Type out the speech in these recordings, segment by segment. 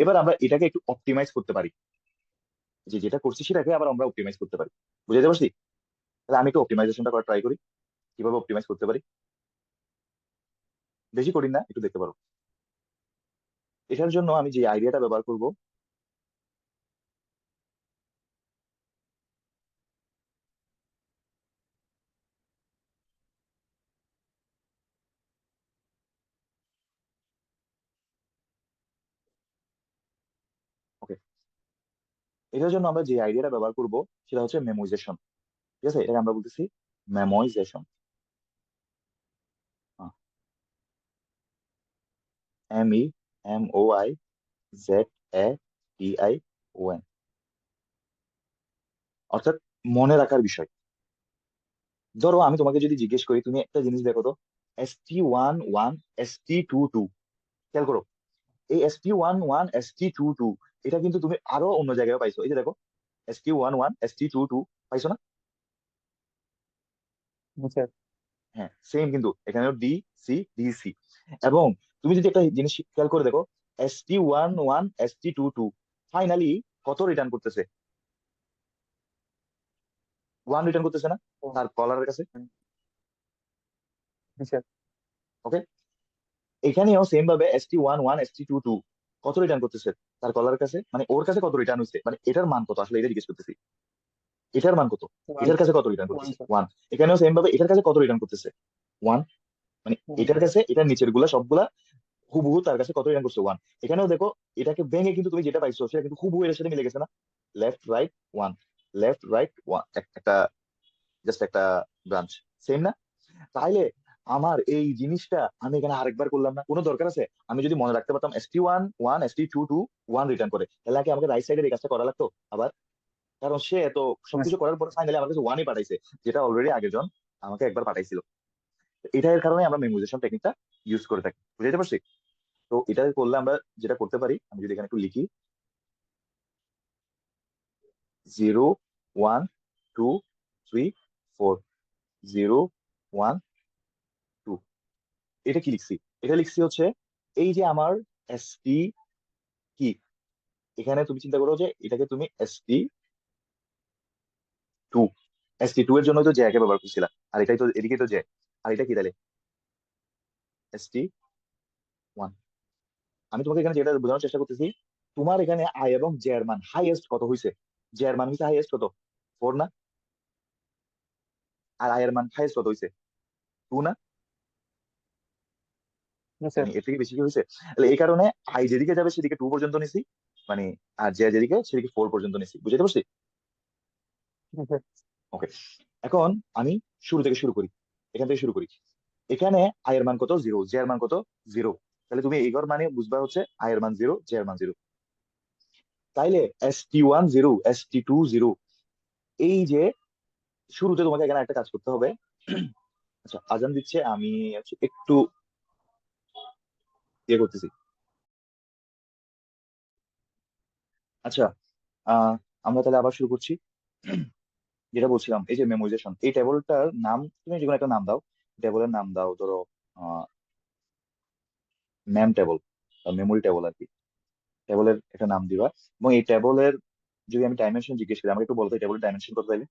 এবার আমরা এটাকে একটু অপটিমাইজ করতে পারি, যে যেটা করছি সেটাকে আবার আমরা অপটিমাইজ করতে পারি। বুঝতে পারছি? তাহলে আমি একটু অপটিমাইজেশনটা করা ট্রাই করি, কিভাবে অপটিমাইজ করতে পারি। বেশি কঠিন না, একটু দেখতে পারো। এটার জন্য আমি যে আইডিয়াটা ব্যবহার করব, ওকে, এটার জন্য আমরা যে আইডিয়াটা ব্যবহার করব সেটা হচ্ছে মেমোইজেশন। ঠিক আছে, এটাকে আমরা বলতেছি মেমোইজেশন। MEMOIZATION, অর্থাৎ মনে রাখার বিষয়। ধরো আমি তোমাকে যদি জিজ্ঞেস করি, তুমি একটা জিনিস দেখো তো, ST11 ST22, খেয়াল করো, এই ST11 ST22 এটা কিন্তু তুমি আরো অন্য জায়গায় পাইছো। এই যে দেখো, ST11 ST22 পাইছো না? স্যার। হ্যাঁ, সেম কিন্তু এখানেও DC DC। এবং তুমি যদি একটা জিনিস খেয়াল করে দেখো, ST11 ST22 ফাইনালি কত রিটার্ন করতেছে? 1 রিটার্ন করতেছে না তার কলারের কাছে? স্যার। ওকে, এখানেও সেম ভাবে ST11 ST22 কত রিটার্ন করতেছে তার কলারের কাছে, মানে ওর কাছে কত রিটার্ন হচ্ছে, মানে এটার মান কত আসলে, এটা জিজ্ঞেস করতেছি। এটার মান কত, ওয়ান। এটার কাছে কত রিটার্ন ওয়ান করতেছে? স্যার। 1। এখানেও সেম ভাবে এটার কাছে কত রিটার্ন করতেছে? 1। মানে ওয়ান। এটার কাছে, এটার নিচের গুলা সবগুলা হুবহু তার কাছে কত রিটার্ন করছে? 1। এখানেও দেখো, এটাকে ভেঙে কিন্তু তুমি যেটা পাইছো সেটা কিন্তু হুবহু এর সাথে মিলে গেছে না? লেফট রাইট 1, লেফট রাইট 1, একটা জাস্ট একটা ব্রাঞ্চ, সেম না? তাইলে আমার এই জিনিসটা আমি এখানে আরেকবার করলাম না, কোনো দরকার আছে? আমি যদি মনে রাখতে পারতাম ST11 ST22 1 রিটার্ন করে, তাহলে কি আমাকে রাইট সাইডের এই কাজটা করা লাগতো আবার? কারণ সে তো সবকিছু করার পর ফাইনালি আমার কাছে 1ই পাঠাইছে, যেটা অলরেডি আগের জন আমাকে একবার পাঠাইছিল। এটা এর কারণে আমরা মেমোরাইজেশন টেকনিকটা ইউজ করে থাকি। বুঝতে পারছি? তো এটা করলে আমরা যেটা করতে পারি, আমি যদি এখানে একটু লিখি, 0 1 2 3 4, 0 1 2, এটা কি লিখছি? এটা লিখছি হচ্ছে এই যে আমার ST কি, এখানে তুমি চিন্তা করো যে এটাকে তুমি ST2, ST2 এর জন্য তো জ্যাকে ব্যবহার করছিলা, আর এটাই তো, এদিকে তো জ্যাক, আর এটা কি তাহলে ST1। আমি তোমাকে এখানে যেটা বোঝানোর চেষ্টা করতেছি, তোমার এখানে আই এবং জে এর মান হাইয়েস্ট কত হয়েছে? জে এর মান হয়েছে হাইয়েস্ট কত? 4 না? আর আই এর মান হাইয়েস্ট কত হয়েছে? 2 না? স্যার। মানে এর থেকে বেশি কি হয়েছে? তাহলে এই কারণে আই যেদিকে যাবে সেদিকে 2 পর্যন্ত নিছি, মানে আর জে যেদিকে সেদিকে 4 পর্যন্ত নিছি। বুঝতে পারছি? স্যার। ওকে, এখন আমি শুরু থেকে শুরু করি, এখান থেকে শুরু করি। এখানে আই এর মান কত? 0, জে এর মান কত? 0। তাহলে তুমি এইবার মানে বুঝবা হচ্ছে আই এর মান 0, জে এর মান 0। তাইলে ST10 ST20, এই যে শুরুতে তোমাকে এখানে একটা কাজ করতে হবে। আচ্ছা, আজান দিচ্ছে, আমি হচ্ছে একটু ইয়ে করতেছি। আচ্ছা, আহ আমরা তাহলে আবার শুরু করছি। যেটা বলছিলাম, এই যে মেমোরাইজেশন, এই টেবলটার নাম তুমি যে কোনো একটা নাম দাও। টেবলের নাম দাও ধরো ম্যাম টেবল বা মেমোরি টেবল আর কি। টেবলের একটা নাম দিবা। এবং এই টেবলের যদি আমি ডাইমেনশন জিজ্ঞেস করি, আমাকে একটু বলতো এই টেবলের ডাইমেনশন কত তাইলে?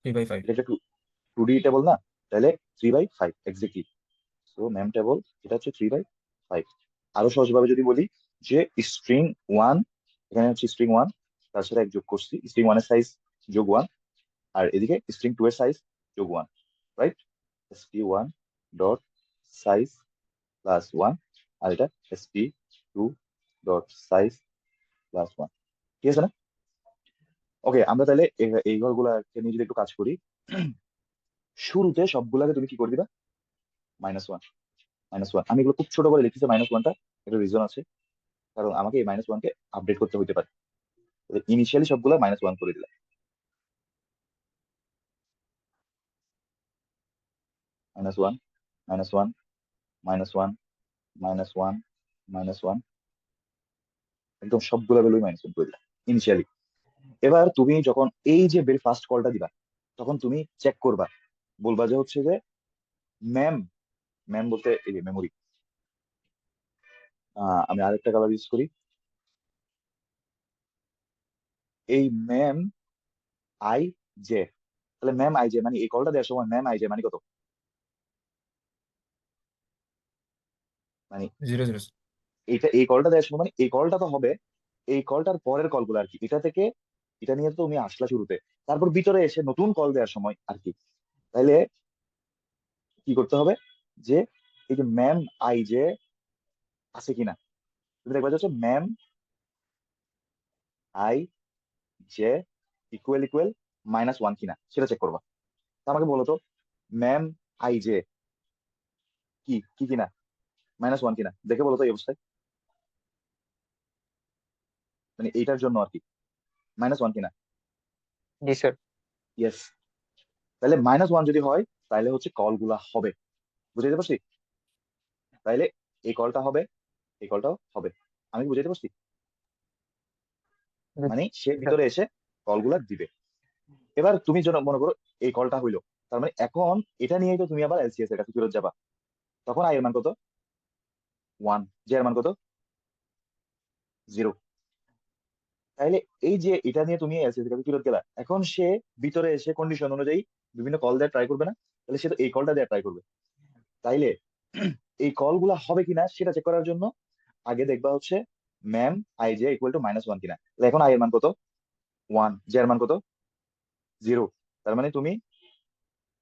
থ্রি বাই ফাইভ এটা একটা 2D টেবল না? তাহলে 3/5 এক্স্যাক্টলি। সো ম্যাম টেবল, এটা হচ্ছে 3/5। আরো সহজভাবে যদি বলি যে স্ট্রিং 1, এখানে হচ্ছে স্ট্রিং 1, তার সাথে এক যোগ করছি, স্ট্রিং 1 এর সাইজ যোগ 1, আর এদিকে স্ট্রিং 2 এর সাইজ যোগ 1, রাইট? ST1 ডট সাইজ +1, আর এটা ST2 ডট সাইজ +1। ঠিক আছে না? ওকে, আমরা তাহলে এই ঘরগুলাকে নিয়ে যদি একটু কাজ করি, শুরুতে সবগুলাকে তুমি কি করে দিবা? -1, -1। আমি এগুলো খুব ছোট করে লিখেছি -1টা, একটা রিজন আছে, কারণ আমাকে এই -1কে আপডেট করতে হইতে পারে। ইনিশিয়ালি সবগুলা -1 করে দিলাম। -1, -1, -1, -1, -1, একদম সবগুলা ভ্যালু -1 করে দিলাম ইনিশিয়ালি। এবার তুমি যখন এই যে ভেরি ফার্স্ট কলটা দিবা, তখন তুমি চেক করবা, বলবা যে হচ্ছে যে ম্যাম ম্যাম বলতে এই যে মেমোরি। আমি আরেকটা কালার ইউজ করি। এই ম্যাম আই জে, তাহলে ম্যাম আই জে মানে এই কলটা দেওয়ার সময় ম্যাম আই জে মানে কত? মানে 0 0 এইটা এই কলটা দেওয়ার সময় মানে এই কলটা তো হবে এই কলটার পরের কলগুলো আর কি, এটা থেকে এটা নিয়ে তো তুমি আসলা শুরুতে, তারপর ভিতরে এসে নতুন কল দেওয়ার সময় আর কি। তাইলে কি করতে হবে যে এই যে ম্যাম আই জে আছে কিনা তুমি দেখবা যে ma'am I J equal equal -1 কিনা সেটা চেক করবা। তা আমাকে বলো তো ম্যাম আই জে কি কি কিনা -1 কিনা দেখে বলো তো এই অবস্থায়, মানে এইটার জন্য আর কি -1 কিনা। জি স্যার। ইয়েস, তাহলে -1 যদি হয় তাহলে হচ্ছে কল গুলা হবে, বুঝাইতে পারছি? তাইলে এই কলটা হবে এই কলটাও হবে, আমি কি বুঝাইতে পারছি? মানে সে স্যার ভিতরে এসে কলগুলা দিবে। এবার তুমি যেন মনে করো এই কলটা হইলো, তার মানে এখন এটা নিয়েই তো তুমি আবার এলসিএস এর কাছে ফেরত যাবা। তখন আই এর মান কত? 1, জে এর মান কত? 0। তাইলে এই যে এটা নিয়ে তুমি এলসিএস এর কাছে ফেরত গেলা, এখন সে ভিতরে এসে কন্ডিশন অনুযায়ী বিভিন্ন কল দেওয়া ট্রাই করবে না? তাহলে সে তো এই কলটা দেওয়া ট্রাই করবে। তাইলে এই কলগুলা হবে কিনা সেটা চেক করার জন্য আগে দেখবা হচ্ছে ma'am I J equal to -1 কিনা। তাহলে এখন আই এর মান কত? 1, জে এর মান কত? 0। তার মানে তুমি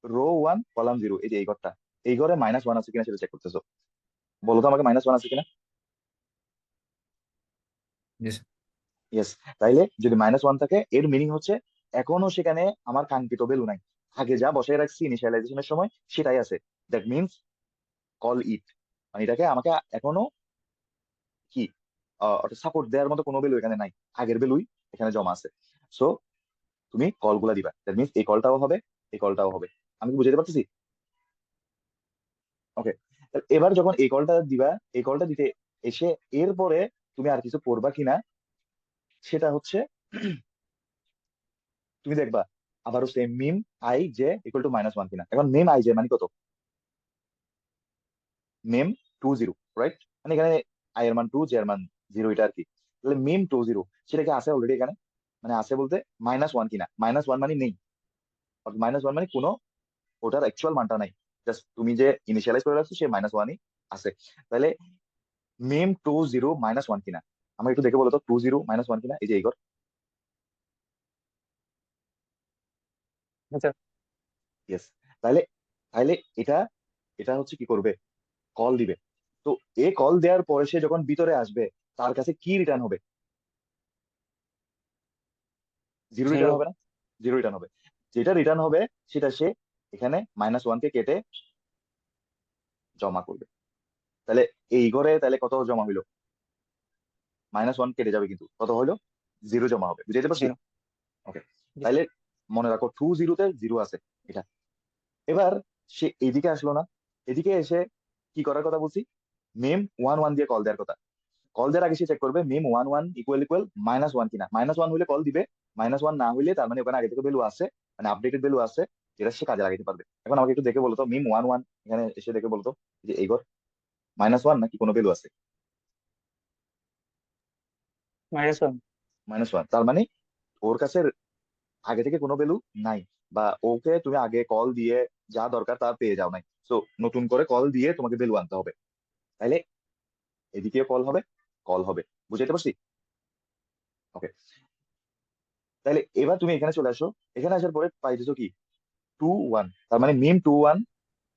রো 1 কলাম 0 এই যে এই ঘরটা, এই ঘরে -1 আছে কিনা সেটা চেক করতেছো। বলো তো আমাকে -1 আছে কিনা। Yes. ইয়েস, তাইলে যদি -1 থাকে এর মিনিং হচ্ছে এখনো সেখানে আমার কাঙ্ক্ষিত ভ্যালু নাই, আগে যা বসায় রাখছি ইনিশিয়ালাইজেশনের সময় সেটাই আছে। দ্যাট মিনস কল ইট, মানে এটাকে আমাকে এখনো কি সাপোর্ট দেওয়ার মতো কোনো ভ্যালু এখানে নাই, আগের ভ্যালুই এখানে জমা আছে। সো তুমি কলগুলা দিবা, দ্যাট মিনস এই কলটাও হবে এই কলটাও হবে। আমি কি বুঝাতে পারতেছি? ওকে, এবার যখন এই কলটা দিবা, এই কলটা দিতে এসে এরপরে তুমি আর কিছু করবা কিনা সেটা হচ্ছে তুমি দেখবা আবারও সেম মিম আই জে ইকুয়াল টু -1 কিনা। এখন মিম আই জে মানে কত? মিম 20, রাইট? মানে এখানে আই এর মান 2, জে এর মান 0, এটা আর কি। তাহলে মিম 20 সেটা কি আছে অলরেডি এখানে? মানে আছে বলতে -1 কিনা, -1 মানে নেই, -1 মানে কোনো ওটার অ্যাকচুয়াল মানটা নাই, জাস্ট তুমি যে ইনিশিয়ালাইজ করে রাখছো সে -1ই আছে। তাহলে মিম 20 -1 কিনা, আমার একটু দেখে বলো তো 20 -1 কিনা, এই যে এই ঘর। স্যার। ইয়েস, তাহলে তাহলে এটা এটা হচ্ছে কি করবে? কল দিবে। তো এ কল দেওয়ার পরে সে যখন ভিতরে আসবে তার কাছে কি রিটার্ন হবে? 0 রিটার্ন জিরো। হবে না? 0 রিটার্ন হবে। যেটা রিটার্ন হবে সেটা সে এখানে -1 কে কেটে জমা করবে। তাহলে এই ঘরে তাহলে কত জমা হইলো? -1 কেটে যাবে কিন্তু কত হইলো? 0 জমা হবে, বুঝাইতে পারছি? জিরো। ওকে, জি তাহলে স্যার। মনে রাখো 20 তে 0 আছে এটা। এবার সে এদিকে আসলো না, এদিকে এসে কি করার কথা বলছি? মিম 1 1 দিয়ে কল দেওয়ার কথা। কল দেওয়ার আগে সে চেক করবে মিম 1 1 ইকুয়াল ইকুয়াল -1 কিনা। -1 হইলে কল দিবে, -1 না হইলে তার মানে ওখানে আগে থেকে ভ্যালু আছে, মানে আপডেটেড ভ্যালু আছে, যেটা সে কাজে লাগাইতে পারবে। এখন আমাকে একটু দেখে বলতো মিম 1 1 এখানে এসে দেখে বলতো যে এই ঘর -1 নাকি কোনো ভ্যালু আছে? -1। -1, তার মানে ওর কাছে আগে থেকে কোনো ভ্যালু নাই, বা ওকে তুমি আগে কল দিয়ে যা দরকার তা পেয়ে যাও নাই। তো নতুন করে কল দিয়ে তোমাকে ভ্যালু আনতে হবে। তাইলে এদিকে কল হবে কল হবে, বুঝাইতে পারছি? ওকে, তাহলে এবার তুমি এখানে চলে আসো। এখানে আসার পরে পাইতেছো কি 2 1, তার মানে মিম 2 1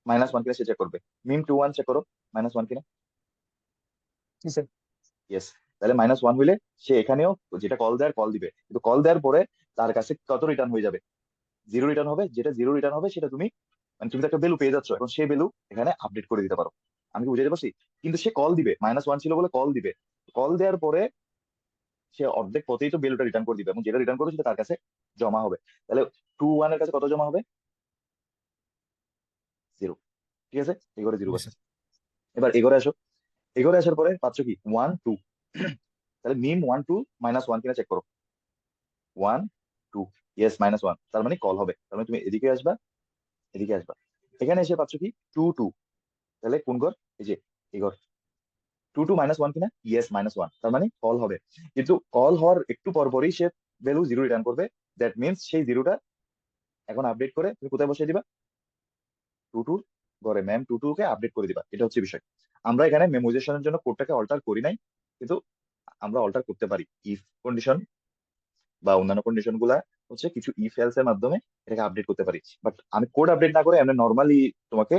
-1 কিনা সে চেক করবে। মিম 2 1 চেক করো -1 কিনা। জি স্যার। ইয়েস, তাহলে -1 হইলে সে এখানেও যেটা কল দেওয়ার কল দিবে, কিন্তু কল দেওয়ার পরে তার কাছে কত রিটার্ন হয়ে যাবে? 0 রিটার্ন হবে। যেটা 0 রিটার্ন হবে সেটা তুমি মানে তুমি তো একটা ভ্যালু পেয়ে যাচ্ছ, এখন সেই ভ্যালু এখানে আপডেট করে দিতে পারো। আমি কি বুঝাতে পারছি? কিন্তু সে কল দিবে, -1 ছিল বলে কল দিবে। কল দেওয়ার পরে সে অর্ধেক পথেই তো ভ্যালুটা রিটার্ন করে দিবে, এবং যেটা রিটার্ন করবে সেটা তার কাছে জমা হবে। তাহলে 2 1 এর কাছে কত জমা হবে? 0। ঠিক আছে, এগোরে 0 Yes, আছে। sir. এবার এগোরে আসো। এগোরে আসার পরে পাচ্ছ কি 1 2। তাহলে মিম 1 2 -1 কিনা চেক করো। 1 2, ইয়েস -1, তার মানে কল হবে। তার মানে তুমি এদিকে আসবা এদিকে আসবা। এখানে এসে পাচ্ছ কি 2 2। তাহলে কোন ঘর? এই যে এই ঘর। 2 -1 কিনা? ইয়েস, -1, তার মানে কল হবে। কিন্তু কল হওয়ার একটু পরপরই সে ভ্যালু 0 রিটার্ন করবে। দ্যাট মিনস সেই জিরোটা এখন আপডেট করে তুমি কোথায় বসিয়ে দিবা? 2 ঘরে ম্যাম 2 কে আপডেট করে দিবা। এটা হচ্ছে বিষয়। আমরা এখানে মেমোরাইজেশনের জন্য কোডটাকে অল্টার করি নাই, কিন্তু আমরা অল্টার করতে পারি। ইফ কন্ডিশন বা অন্যান্য কন্ডিশন গুলা হচ্ছে কিছু ইফ এলস এর মাধ্যমে এটাকে আপডেট করতে পারি। বাট আমি কোড আপডেট না করে আমি নর্মালি তোমাকে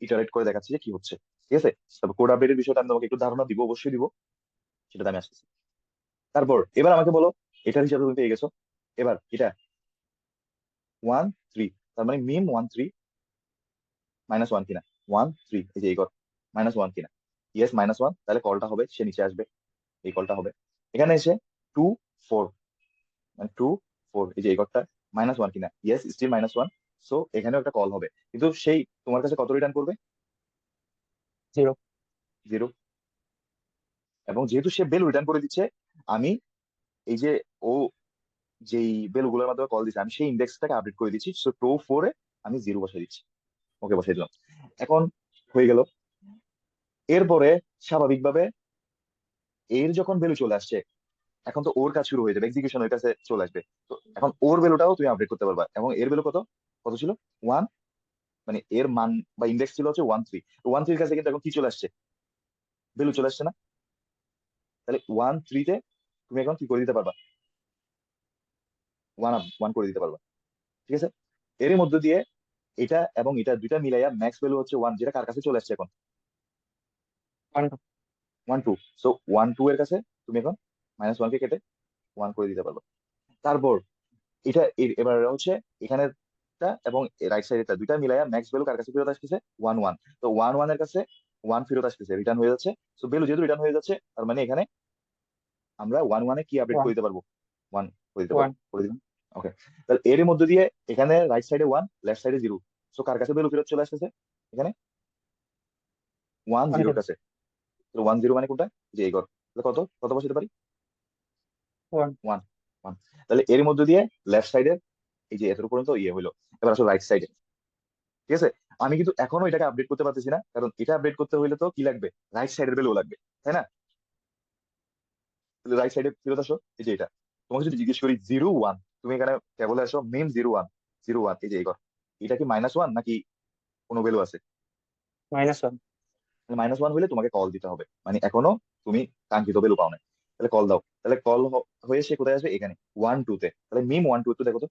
ইটারেট করে দেখাচ্ছি যে কি হচ্ছে। ঠিক আছে, তবে কোড আপডেটের বিষয়টা আমি তোমাকে একটু ধারণা দিব, অবশ্যই দিব, সেটাতে আমি আসতেছি। তারপর এবার আমাকে বলো, এটার হিসাবে তুমি পেয়ে গেছো। এবার এটা 1 3, তার মানে মিম 1 3 -1 কিনা? 1 3, এই যে এই ঘর -1 কিনা? ইয়েস -1, তাহলে কলটা হবে, সে নিচে আসবে, এই কলটা হবে। এখানে এসে 2 4, মানে 2 4, এই যে এই ঘরটা -1 কিনা? Yes, still -1। সো এখানেও একটা কল হবে, কিন্তু সেই তোমার কাছে কত রিটার্ন করবে? 0 0। এবং যেহেতু সে বেল রিটার্ন করে দিচ্ছে, আমি এই যে ও যেই বেলগুলোর মাধ্যমে কল দিচ্ছে, আমি সেই ইন্ডেক্সটাকে আপডেট করে দিচ্ছি। সো 2 4 এ আমি 0 বসাই দিচ্ছি। ওকে, বসাই দিলাম। এখন হয়ে গেল। এরপরে স্বাভাবিকভাবে এর যখন ভ্যালু চলে আসছে, এখন তো ওর কাজ শুরু হয়ে যাবে, এক্সিকিউশন ওর কাছে চলে আসবে। তো এখন ওর ভ্যালুটাও তুমি আপডেট করতে পারবা। এবং এর ভ্যালু কত কত ছিল? 1, মানে এর মান বা ইন্ডেক্স ছিল হচ্ছে 1 3। 1 3 এর কাছে কিন্তু এখন কি চলে আসছে? ভ্যালু চলে আসছে না? তাহলে 1 3 তে তুমি এখন কি করে দিতে পারবা? 1 করে দিতে পারবা। ঠিক আছে, এর মধ্যে দিয়ে এটা এবং এটা দুইটা মিলাইয়া ম্যাক্স ভ্যালু হচ্ছে 1, যেটা কার কাছে চলে আসছে এখন? 1 1 2। সো 1 2 এর কাছে তুমি এখন -1 কে কেটে 1 করে দিতে পারবা। তারপর এটা এবার হচ্ছে এখানেরটা এবং রাইট সাইডেরটা দুইটা মিলাইয়া ম্যাক্স ভ্যালু কার কাছে ফেরত আসতেছে? 1 1। তো 1 1 এর কাছে 1 ফেরত আসতেছে, রিটার্ন হয়ে যাচ্ছে। সো ভ্যালু যেহেতু রিটার্ন হয়ে যাচ্ছে, তার মানে এখানে আমরা 1 1 এ কি আপডেট করে 1 দিতে পারবো? 1 করে দিতে পারবো। 1 করে দিলাম। ওকে, তাহলে এর মধ্যে দিয়ে এখানে রাইট সাইডে 1, লেফট সাইডে 0। সো কার কাছে ভ্যালু ফেরত চলে আসতেছে? এখানে 1 0 এর 1 কাছে। 1 0 মানে কোনটা? যে এই ঘর। তাহলে কত কত বসাতে পারি? 1 1 1। তাহলে এর মধ্যে দিয়ে লেফট সাইডের এই যে এত পর্যন্ত ইয়ে হলো। এবার আসলে রাইট সাইডে। ঠিক আছে, আমি কিন্তু এখনো এটাকে আপডেট করতে পারতেছি না, কারণ এটা আপডেট করতে হইলে তো কি লাগবে? রাইট সাইডের ভ্যালু লাগবে, তাই না? রাইট সাইডে ফেরত আসো, এই যে এটা। তোমাকে যদি জিজ্ঞেস করি 0 1, তুমি এখানে কেবল আসো মিম 0 1 0 1, এই যে এই ঘর। এটা কি -1 নাকি কোনো ভ্যালু আছে? -1 -1 হলে তোমাকে কল দিতে হবে, মানে এখনো তুমি কাঙ্ক্ষিত ভ্যালু পাও না। তাহলে কল দাও, তাহলে কল হয়ে সে কোথায় আসবে? এখানে 1 2 তে। তাহলে মিম 1 2 একটু দেখো তো।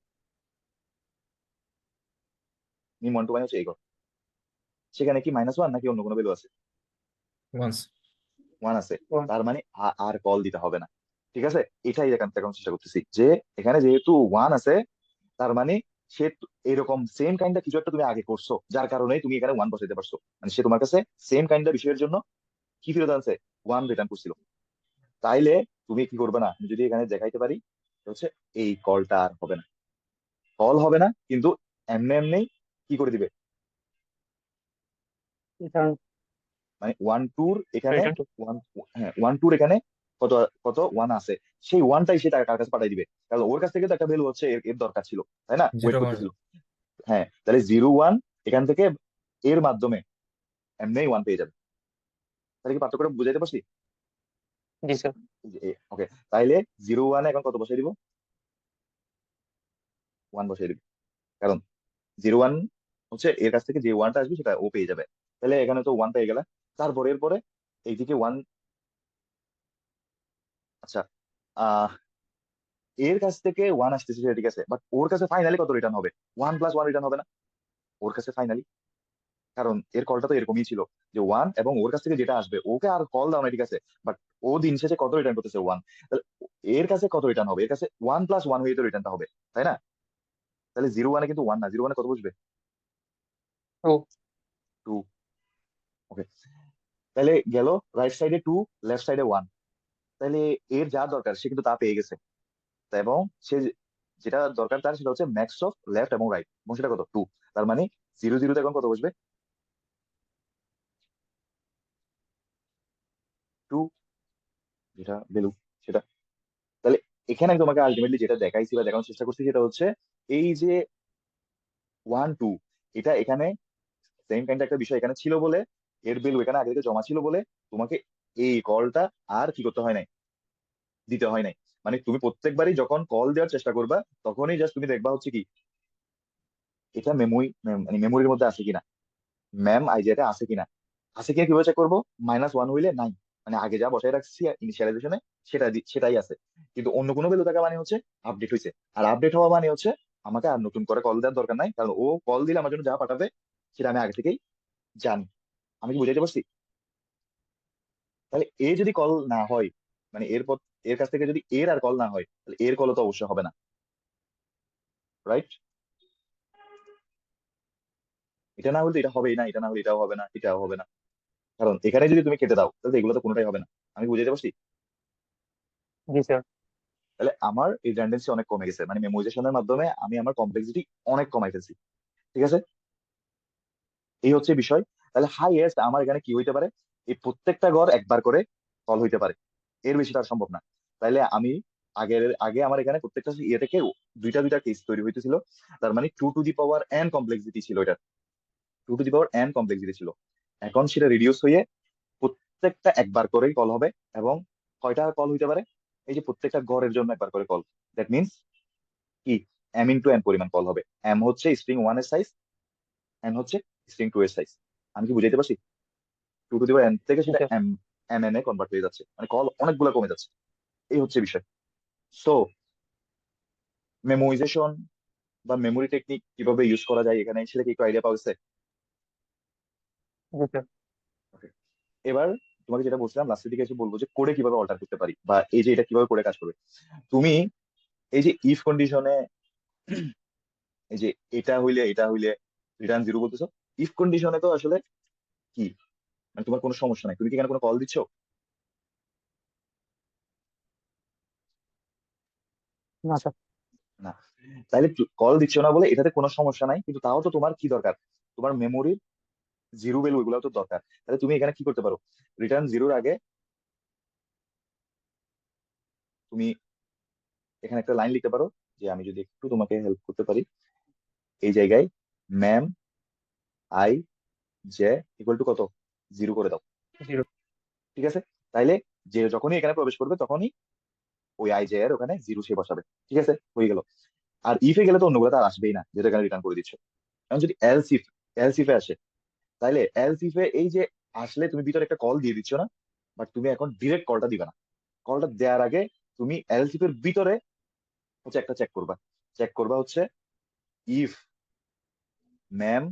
মিম 1 2 মানে হচ্ছে এই ঘর। সেখানে কি -1 নাকি অন্য কোনো ভ্যালু আছে? ওয়ান্স। 1 আছে। 1 তার মানে আর কল দিতে হবে না। ঠিক আছে, এটাই এখান থেকে চেষ্টা করতেছি যে এখানে যেহেতু 1 আছে, তার মানে সে এরকম সেম কাইন্ডটা কিছু একটা তুমি আগে করছো, যার কারণে তুমি এখানে 1 বসাইতে পারছো। মানে সে তোমার কাছে সেম কাইন্ডটা বিষয়ের জন্য কি ফেরত আনছে? 1 রিটার্ন করছিল। তাইলে তুমি কি করবে না, আমি যদি এখানে দেখাইতে পারি, তো হচ্ছে এই কলটা আর হবে না। কল হবে না, কিন্তু এমনি এমনি কি করে দিবে? return মানে 1 2 এখানে return to 1, হ্যাঁ 1 2 এখানে কত কত 1 আছে, সেই ওয়ানটাই সে তার কাছে পাঠাই দিবে। কারণ ওর কাছ থেকে তো একটা ভ্যালু হচ্ছে এর এর দরকার ছিল, তাই না? ওয়েট 0 1। করতেছিল। হ্যাঁ, তাহলে 0 1 এখান থেকে এর মাধ্যমে এমনি 1 পেয়ে যাবে। তাহলে কি পার্থক্যটা বুঝাইতে পারছি? জি স্যার ওকে, তাইলে 0 1 এখন কত বসাই দিব? 1 বসাই দিব। কারণ 0 1 হচ্ছে এর কাছ থেকে যে ওয়ানটা আসবে সেটা ও পেয়ে যাবে। তাহলে এখানে তো 1 পেয়ে গেল। তারপরে এরপরে এইদিকে 1। আচ্ছা, আহ এর কাছ থেকে 1 আসতেছে সেটা ঠিক আছে, বাট ওর কাছে ফাইনালি কত রিটার্ন হবে? 1 + 1 রিটার্ন হবে না ওর কাছে ফাইনালি? কারণ এর কলটা তো এরকমই ছিল যে 1, এবং ওর কাছ থেকে যেটা আসবে ওকে আর কল দাও না, ঠিক আছে, বাট ও দিন শেষে কত রিটার্ন করতেছে? 1। তাহলে এর কাছে কত রিটার্ন হবে? এর কাছে 1 + 1 হয়ে তো রিটার্নটা হবে, তাই না? তাহলে 0 1 কিন্তু 1 না, 0 1 কত বুঝবে? 2 2। ওকে, তাহলে গেল রাইট সাইডে 2, লেফট সাইডে 1। তাহলে এর যা দরকার সে কিন্তু তা পেয়ে গেছে। তা এবং সে যেটা দরকার তার সেটা হচ্ছে ম্যাক্স অফ লেফট এবং রাইট, এবং সেটা কত? 2। তার মানে 0 0 তে এখন কত বসবে? 2, যেটা ভ্যালু সেটা। তাহলে এখানে আমি তোমাকে আলটিমেটলি যেটা দেখাইছি বা দেখানোর চেষ্টা করছি সেটা হচ্ছে এই যে 1 2, এটা এখানে সেম কাইন্ড একটা বিষয় এখানে ছিল বলে, এর ভ্যালু এখানে আগে থেকে জমা ছিল বলে তোমাকে এই কলটা আর কি করতে হয় নাই, দিতে হয় নাই। মানে তুমি প্রত্যেকবারই যখন কল দেওয়ার চেষ্টা করবা, তখনই জাস্ট তুমি দেখবা হচ্ছে কি এটা মানে মেমোরির মধ্যে আছে কিনা, ম্যাম আইজিয়াতে আছে কিনা। আছে কিনা কিভাবে চেক করবো? -1 হইলে নাই, মানে আগে যা বসায় রাখছি ইনিশিয়ালাইজেশনে সেটাই আছে। কিন্তু অন্য কোনো ভ্যালু থাকা মানে হচ্ছে আপডেট হয়েছে। আর আপডেট হওয়া মানে হচ্ছে আমাকে আর নতুন করে কল দেওয়ার দরকার নাই, কারণ ও কল দিলে আমার জন্য যা পাঠাবে সেটা আমি আগে থেকেই জানি। আমি কি বুঝাইতে পারছি? তাহলে এ যদি কল না হয়, মানে এর কাছ থেকে যদি এর আর কল না হয়, তাহলে এর কলও তো অবশ্যই হবে না, রাইট? এটা না হলে তো এটা হবেই না, এটা না হলে এটাও হবে না, এটাও হবে না। কারণ এখানে যদি তুমি কেটে দাও তাহলে তো এগুলো তো কোনোটাই হবে না। আমি বুঝাইতে পারছি? জি স্যার। তাহলে আমার এই রেন্ডেন্সি অনেক কমে গেছে, মানে মেমোরাইজেশনের মাধ্যমে আমি আমার কমপ্লেক্সিটি অনেক কমাই ফেলছি। ঠিক আছে, এই হচ্ছে বিষয়। তাহলে হাইয়েস্ট আমার এখানে কি হইতে পারে, এই প্রত্যেকটা ঘর একবার করে কল হইতে পারে, এর বেশি তার সম্ভব না। তাইলে আমি আগে আমার এখানে প্রত্যেকটা ইয়ে থেকে দুইটা দুইটা কেস তৈরি হইতেছিল। তার মানে 2 to the power n complexity ছিল এটা, 2 to the power n complexity ছিল। এখন সেটা রিডিউস হয়ে প্রত্যেকটা একবার করেই কল হবে। এবং কয়টা কল হইতে পারে? এই যে প্রত্যেকটা গড়ের জন্য একবার করে কল, দ্যাট মিনস কি m × n পরিমাণ কল হবে। m হচ্ছে স্ট্রিং 1 এর সাইজ, n হচ্ছে স্ট্রিং 2 এর সাইজ। আমি কি বুঝাইতে পারছি? 2 টু দি পাওয়ার n থেকে জি সেটা স্যার। mn এ কনভার্ট হয়ে যাচ্ছে, মানে কল অনেকগুলো কমে যাচ্ছে। এই হচ্ছে বিষয়। সো মেমোরাইজেশন বা মেমোরি টেকনিক কিভাবে ইউজ করা যায় এখানে, সেটা কি একটু আইডিয়া পাওয়া গেছে? জি স্যার। Okay. এবার তোমাকে যেটা বলছিলাম লাস্টের দিকে এসে বলবো যে কোডে কিভাবে অল্টার করতে পারি, বা এই যে এটা কিভাবে কোডে কাজ করবে। তুমি এই যে ইফ কন্ডিশনে, এই যে এটা হইলে রিটার্ন 0 বলতেছো, ইফ কন্ডিশনে তো আসলে কি, মানে তোমার কোনো সমস্যা নাই, তুমি কি এখানে কোনো কল দিচ্ছ? না স্যার। না। তাইলে কল দিচ্ছ না বলে এটাতে কোনো সমস্যা নাই, কিন্তু তাও তো তোমার কি দরকার, তোমার মেমোরির জিরো ভ্যালু এগুলো তো দরকার। তাহলে তুমি এখানে কি করতে পারো, রিটার্ন 0-র আগে তুমি এখানে একটা লাইন লিখতে পারো, যে আমি যদি একটু তোমাকে হেল্প করতে পারি, এই জায়গায় ma'am I J equal two কত, 0 করে দাও। 0। ঠিক আছে, তাইলে যে যখনই এখানে প্রবেশ করবে তখনই ওই আই জে এর ওখানে 0 সে বসাবে। ঠিক আছে, হয়ে গেল। আর ইফে গেলে তো অন্যগুলো তো আর আসবেই না, যেটা এখানে রিটার্ন করে দিচ্ছ। এখন যদি এলস ইফে আসে, তাইলে এলস ইফে এই যে আসলে তুমি ভিতরে একটা কল দিয়ে দিচ্ছ না, বাট তুমি এখন ডিরেক্ট কলটা দিবে না। কলটা দেওয়ার আগে তুমি এলস ইফের ভিতরে হচ্ছে একটা চেক করবা হচ্ছে ইফ ম্যাম,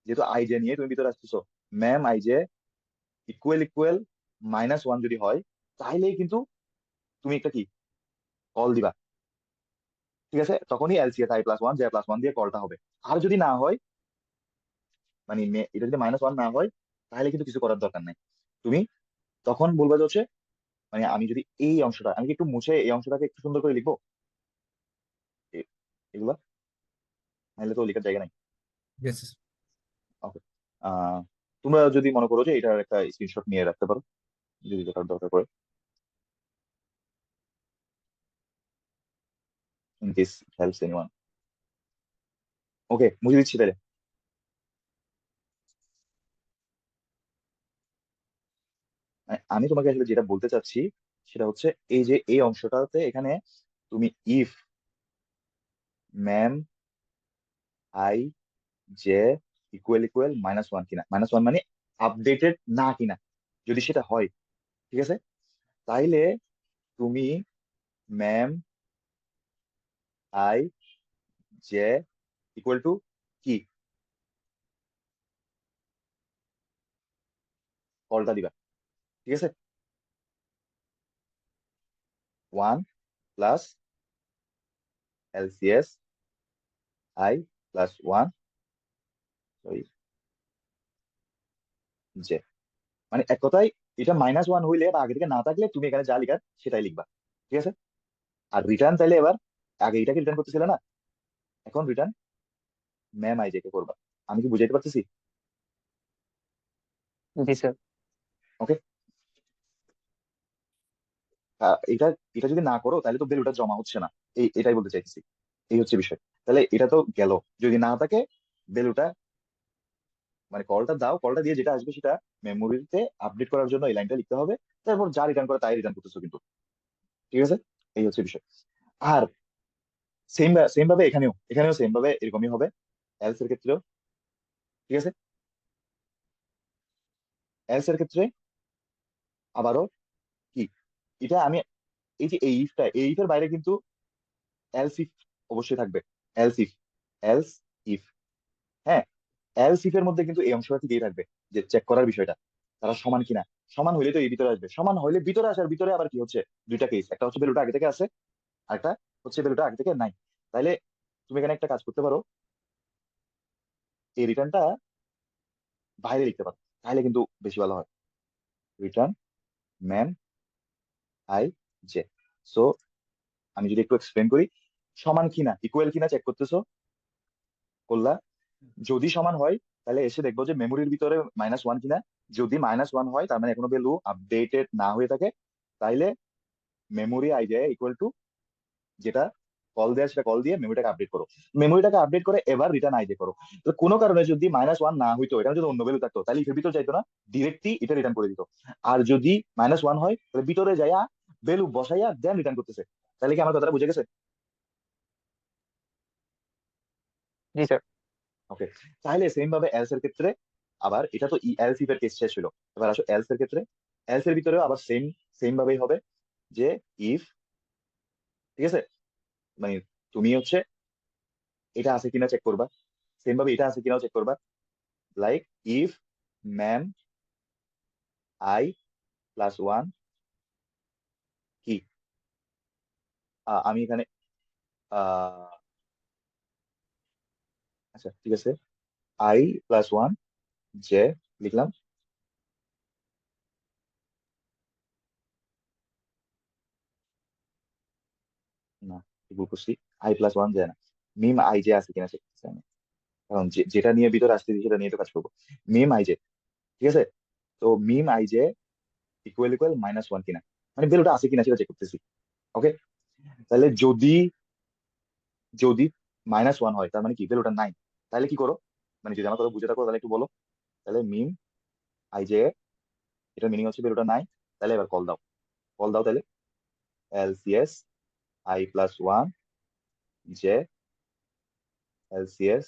যেহেতু আই জে নিয়ে তুমি ভিতরে আসতেছো, ম্যাম আই জে ইকুয়াল -1 যদি হয়, তাইলেই কিন্তু তুমি একটা কি কল দিবা। ঠিক আছে, তখনই এলসিএস i+1 j+1 দিয়ে কলটা হবে। আর যদি না হয়, মানে এটা যদি -1 না হয়, তাহলে কিন্তু কিছু করার দরকার নাই। তুমি তখন বলবা যে হচ্ছে, মানে আমি যদি এই অংশটা, আমি কি একটু মুছে এই অংশটাকে একটু সুন্দর করে লিখবো এ- এগুলা, নাহলে তো লেখার জায়গা নাই। Yes. ওকে, আহ তোমরা যদি মনে করো যে এটার একটা স্ক্রিনশট নিয়ে রাখতে পারো, যদি দেখার দরকার পড়ে, ইন কেস হেল্পস এনিওয়ান। ওকে, মুছে দিচ্ছি তাহলে। মানে আমি তোমাকে আসলে যেটা বলতে চাচ্ছি সেটা হচ্ছে, এই যে এই অংশটাতে এখানে তুমি if ma'am I J equal -1 কিনা, -1 মানে আপডেটেড না কিনা, যদি সেটা হয়, ঠিক আছে, তাইলে তুমি ma'am I J equal two কি কলটা দিবা। ঠিক আছে, 1 + LCS i+1, সরি জে, মানে এক কথায় এটা -1 হইলে বা আগে থেকে না থাকলে তুমি এখানে যা লিখার সেটাই লিখবা। ঠিক আছে, আর রিটার্ন তাইলে এবার, আগে এটাকে রিটার্ন করতেছিলে না, এখন return ma'am I J K করবা। আমি কি বুঝাইতে পারতেছি? জি স্যার। ওকে, এটা এটা যদি না করো তাহলে তো ভ্যালুটা জমা হচ্ছে না, এটাই বলতে চাইতেছি। এই হচ্ছে বিষয়। তাহলে এটা তো গেল, যদি না থাকে ভ্যালুটা মানে কলটা দাও, কলটা দিয়ে যেটা আসবে সেটা মেমোরিতে আপডেট করার জন্য এই লাইনটা লিখতে হবে। তারপর যা রিটার্ন করে তাই রিটার্ন করতেছো কিন্তু। ঠিক আছে, এই হচ্ছে বিষয়। আর সেম সেম ভাবে এখানেও সেম ভাবে এরকমই হবে, এলস এর ক্ষেত্রেও। ঠিক আছে, এলস এর ক্ষেত্রে আবারও কি, এটা আমি এই যে এই ইফের বাইরে কিন্তু এলস ইফ অবশ্যই থাকবে। এলস ইফ, এলস ইফ, হ্যাঁ, এলস ইফ এর মধ্যে কিন্তু এই অংশটা থেকেই থাকবে, যে চেক করার বিষয়টা তারা সমান কিনা। সমান হইলে তো এই ভিতরে আসবে, সমান হইলে ভিতরে আসার ভিতরে আবার কি হচ্ছে, দুইটা কেস, একটা হচ্ছে ভ্যালুটা আগে থেকে আছে, আর একটা হচ্ছে ভ্যালুটা আগে থেকে নাই। তাইলে তুমি এখানে একটা কাজ করতে পারো, এই রিটার্নটা বাইরে লিখতে পারো, তাহলে কিন্তু বেশি ভালো হয়। Return ma'am I J. So আমি যদি একটু এক্সপ্লেন করি, সমান কিনা ইকুয়াল কিনা চেক করতেছো, করলা, যদি সমান হয় তাহলে এসে দেখবো যে মেমোরির ভিতরে -1 কিনা। যদি -1 হয় তার মানে এখনো ভ্যালু আপডেটেড না হয়ে থাকে, তাইলে মেমোরি আই যায় ইকুয়াল টু যেটা কল দেয় সেটা কল দিয়ে মেমোরিটাকে আপডেট করো। মেমোরিটাকে আপডেট করে এবার রিটার্ন আই দিয়ে করো। তো কোনো কারণে যদি -1 না হইতো, এটা যদি অন্য ভ্যালু থাকতো তাহলে ইফের ভিতর যাইতো না, ডিরেক্টলি এটা রিটার্ন করে দিত। আর যদি -1 হয় তাহলে ভিতরে যাইয়া ভ্যালু বসাইয়া দেন রিটার্ন করতেছে। তাহলে কি আমার কথাটা বুঝে গেছে? জি স্যার। ওকে, তাহলে সেম ভাবে এলস এর ক্ষেত্রে আবার, এটা তো এলস ইফ এর কেস শেষ হলো, এবার আসো এলস এর ক্ষেত্রে। এলস এর ভিতরেও আবার সেম সেম ভাবেই হবে, যে ইফ, ঠিক আছে, মানে তুমি হচ্ছে এটা আছে কিনা চেক করবা, সেম ভাবে এটা আছে কিনাও চেক করবা। লাইক ইফ ম্যাম আই +1 কি, আমি এখানে আহ আচ্ছা ঠিক আছে, i+1 জে লিখলাম। না, কি ভুল করছি, i+1 জে না, মিম আই জে আছে কিনা চেক করতেছি আমি, কারণ যেটা নিয়ে ভিতরে আসতেছি সেটা নিয়ে তো কাজ করবো। মিম আই জে, ঠিক আছে, তো মিম আই জে ইকুয়াল ইকুয়াল -1 কিনা, মানে ভ্যালুটা আছে কিনা সেটা চেক করতেছি। ওকে, তাহলে যদি যদি -1 হয় তার মানে কি ভ্যালুটা নাই, তাহলে কি করো, মানে যদি আমার কথা বুঝে থাকো তাহলে একটু বলো। তাহলে মিম আই জে, এটা মিনিং হচ্ছে ভ্যালুটা নাই, তাহলে এবার কল দাও, কল দাও তাহলে LCS i+1 j, LCS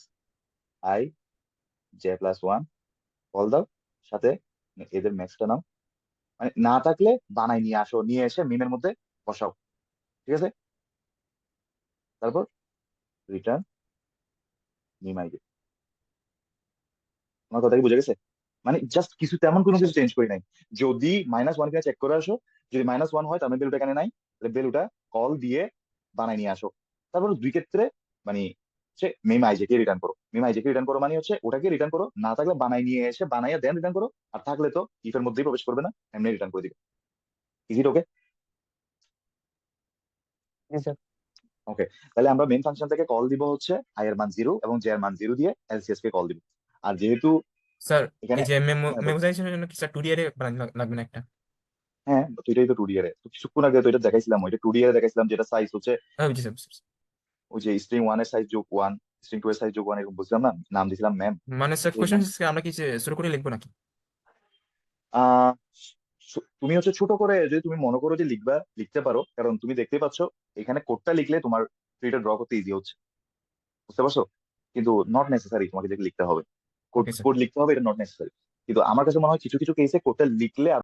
i জে+1, কল দাও, সাথে এদের ম্যাক্সটা নাও, মানে না থাকলে বানাই নিয়ে আসো, নিয়ে এসে মিমের মধ্যে বসাও। ঠিক আছে, তারপর রিটার্ন মিম আই। আমার কথা কি বুঝে গেছে? মানে জাস্ট কিছু, তেমন জি কোনো স্যার। কিছু চেঞ্জ করি নাই। যদি -1 কিনা চেক করে আসো, যদি -1 হয় তার মানে ভ্যালুটা এখানে নাই, তাহলে ভ্যালুটা কল দিয়ে বানাই নিয়ে আসো। তারপর দুই ক্ষেত্রে মানে হচ্ছে মিম আইজেকে রিটার্ন করো, মিম আইজেকে রিটার্ন করো মানে হচ্ছে ওটাকে রিটার্ন করো, না থাকলে বানাই নিয়ে এসে বানাইয়া দেন রিটার্ন করো, আর থাকলে তো ইফের মধ্যেই প্রবেশ করবে না, এমনি রিটার্ন করে দিবে। Is it okay? G sir. ওকে, তাহলে আমরা মেন ফাংশন থেকে কল দিব হচ্ছে আই এর মান 0 এবং জে এর মান 0 দিয়ে এলসিএস কে কল দিব। আর যেহেতু স্যার এখানে, এই যে হ্যাঁ বল। মেমোরাইজেশনের জন্য কি স্যার 2D আরে লাগবে না একটা? হ্যাঁ, তো এটাই তো 2D এর, তো কিছুক্ষণ আগে তো এটা দেখাইছিলাম, ওইটা 2D এর দেখাইছিলাম, যেটা সাইজ হচ্ছে হ্যাঁ বুঝছি স্যার, বুঝছি, বুঝছি। ওই যে স্ট্রিং 1 এর সাইজ +1, স্ট্রিং 2 এর সাইজ +1, এরকম বুঝলাম না, নাম দিছিলাম ম্যাম। মানে স্যার এই কোয়েশ্চেন ম্যাম, আমরা কি যে শুরু করে লিখবো নাকি? আহ তুমি হচ্ছে ছোট করে যদি তুমি মনে করো যে লিখবা, লিখতে পারো, কারণ তুমি দেখতে পাচ্ছ এখানে কোডটা লিখলে তোমার ট্রিটা ড্র করতে ইজি হচ্ছে, বুঝতে পারছো? কিন্তু নট নেসেসারি তোমাকে যেটা লিখতে হবে, কোড ওকে স্যার। কোড লিখতে হবে, এটা নট নেসেসারি। কিন্তু আমার কাছে মনে হয় কিছু কিছু কেসে কোডটা লিখলে